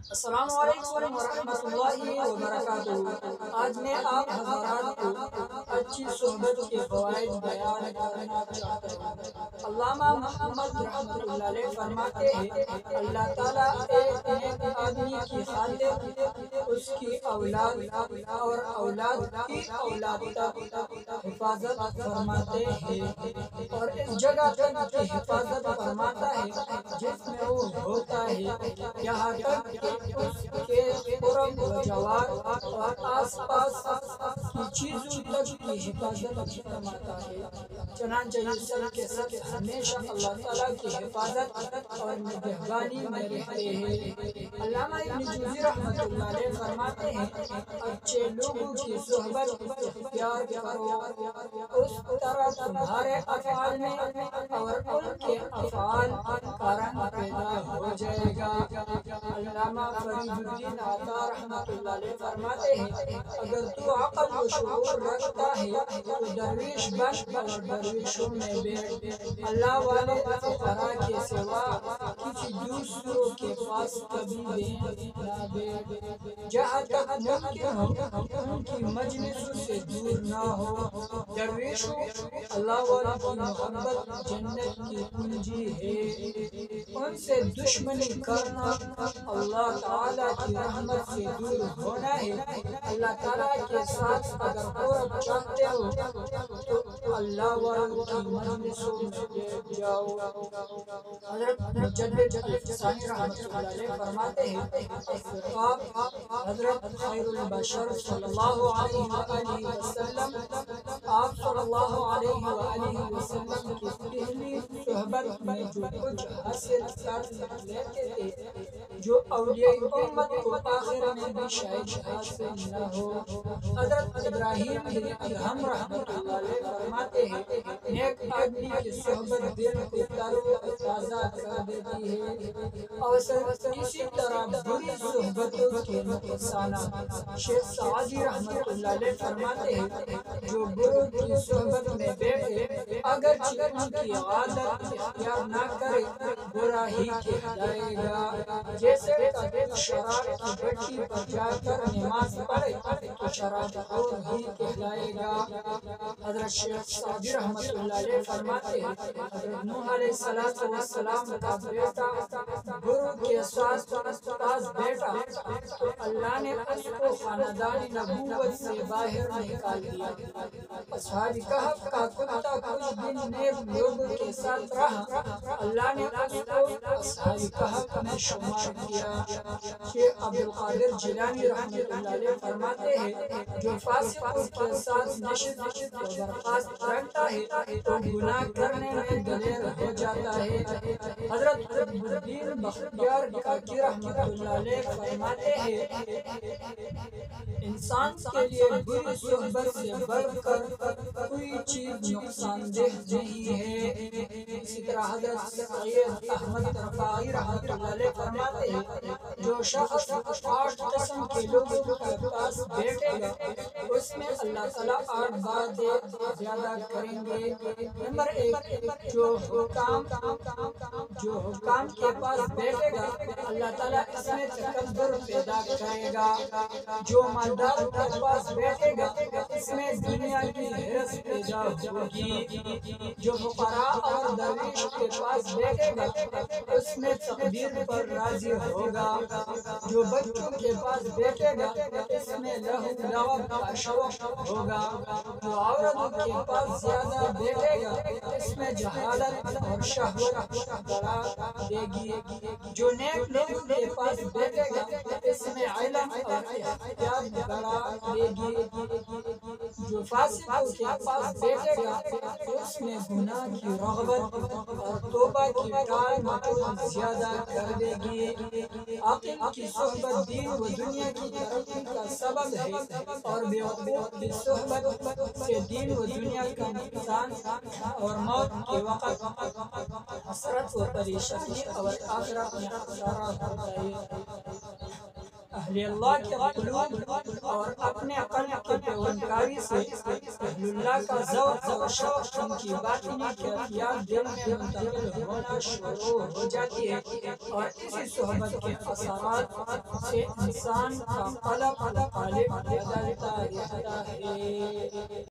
السلام علیکم ورحمۃ اللہ وبرکاتہ۔ آج میں آپ حضرات کو اچھی صحبت کے فوائد بیان کرنا چاہتا ہوں۔ علامہ محمد رحمۃ اللہ علیہ فرماتے ہیں، اللہ تعالیٰ ایک نیک آدمی کی خاطر اس کی اولاد اور اولاد کی اولاد تک حفاظت فرماتے ہیں، اور اس جگہ تک کی حفاظت فرماتا ہے جس میں وہ ہوتا ہے، یہاں تک کہ اس کے قرب و جوار اور آس پاس کی چیزوں تک کی حفاظت فرماتا ہے۔ چنانچہ یہ سب کے سب ہمیشہ اللہ تعالیٰ کی حفاظت اور نگہبانی میں رہتے ہیں۔ علامہ ابن جوزی رحمۃ اللہ علیہ فرماتے ہیں، اچھے لوگوں کی صحبت اختیار کرو، اس طرح تمہارے افعال میں اور ان کے افعال کا رنگ پیدا ہو جائے گا۔ علامہ فرید الدین عطا رحمۃ اللہ علیہ فرماتے ہیں، اگر تو عقل و شعور رکھتا ہے تو درویش بن اور درویشوں میں بیٹھ، اللہ والے فقراء کے سوا کسی دوسروں کے پاس کبھی نہ بیٹھ، جہاں تک ممکن ہو ان کی مجلسوں سے دور نہ ہو۔ درویشوں اللہ والوں کی محبت جنت کی کنجی ہے، ان سے دشمنی کرنا اللہ تعالیٰ کی رحمت سے دور ہونا ہے۔ اللہ تعالیٰ کے ساتھ اگر قرب چاہتے ہو تو اللہ والوں کی مجلسوں میں بیٹھ جاؤ۔ حضرت مجدد الفسانی رحمۃ اللہ علیہ فرماتے ہیں، اصحاب حضرت خیر البشر صلی اللہ علیہ وآلہ وسلم، آپ صلی اللہ علیہ وآلہ وسلم کی پہلی صحبت میں جو کچھ حاصل کر لیتے تھے، جو اولیاء امت کو آخر میں بھی شاید حاصل نہ ہو۔ حضرت ابراہیم بن ادہم رحمۃ اللہ علیہ فرماتے ہیں، نیک آدمی کی صحبت دل کو تر و تازہ کر دیتی ہے، اور اسی طرح بری صحبتوں کے نقصانات۔ شیخ سعدی رحمۃ اللہ علیہ فرماتے ہیں، جو بروں کی صحبت میں بیٹھے اگرچہ ان کی عادت اختیار نہ کرے برا ہی کہلائے گا، جیسے کہ شراب کی بھٹی پر جا کر نماز پڑھے تو شراب خور ہی کہلائے گا۔ حضرت شیخ سعدی رحمۃ اللہ علیہ فرماتے ہیں، حضرت نوح علیہ السلام کا بیٹا بروں کے ساتھ پاس بیٹھا تو اللہ نے اس کو خاندان نبوت سے باہر نکال دیا۔ اصحاب کہف کا کتا کچھ دن نیک لوگوں کے ساتھ رہا، اللہ نے اس کو اصحاب کہف میں شمار کیا۔ شیخ عبد القادر جیلانی رحمۃ اللہ علیہ فرماتے ہیں، جو فاسقوں کے ساتھ نشست و برخاست رکھتا ہے تو گناہ کرنے میں دلیر ہو جاتا ہے۔ حضرت قطب الدین بختیار کاکی رحمۃ اللہ علیہ فرماتے ہیں، انسان کے لیے بری صحبت سے بڑھ کر کوئی چیز نقصان دہ نہیں ہے۔ اسی طرح حضرت سید احمد رفاعی رحمۃ اللہ علیہ فرماتے ہیں، جو شخص 8 قسم کے لوگوں کے پاس بیٹھے گا اس میں اللہ تعالیٰ 8 بار زیادہ کریں گے۔ نمبر 1، جو حکام کے پاس بیٹھے گا اللہ تعالیٰ اس میں تکبر پیدا کرے گا۔ جو مالداروں کے پاس بیٹھے گا اس میں دنیا کی حرص پیدا ہوگی۔ جو فقراء اور درویش کے پاس بیٹھے گا اس میں تقدیر پر راضی ہوگا۔ جو بچوں کے پاس بیٹھے گا اس میں لہو لعب کا شوق ہوگا۔ جو عورتوں کے پاس زیادہ بیٹھے گا اس میں جہالت اور شہوت بڑھا دے گی۔ جو نیک لوگوں کے پاس بیٹھے گا اس میں علم اور احتیاط بڑھا دے گی۔ جو فاسقوں کے پاس بیٹھے گا اس میں گناہ کی رغبت اور توبہ کی ٹال مٹول زیادہ کر دے گی۔ عاقل کی صحبت دین و دنیا کی ترقی کا سبب ہے، اور بیوقوف کی صحبت سے دین و دنیا کا نقصان اور موت کے وقت حسرت و پریشانی اور آخرت میں خسارہ ہوتا ہے۔ اہل اللہ کے قلوب اور اپنے قلب کے پیوندکاری سے اہل اللہ کا ذوق اور شوق ان کی باطنی کیفیات دل میں منتقل ہونا شروع ہو جاتی ہے، اور اسی صحبت کے اثرات سے انسان کا قلب مختلف بدلتا رہتا ہے۔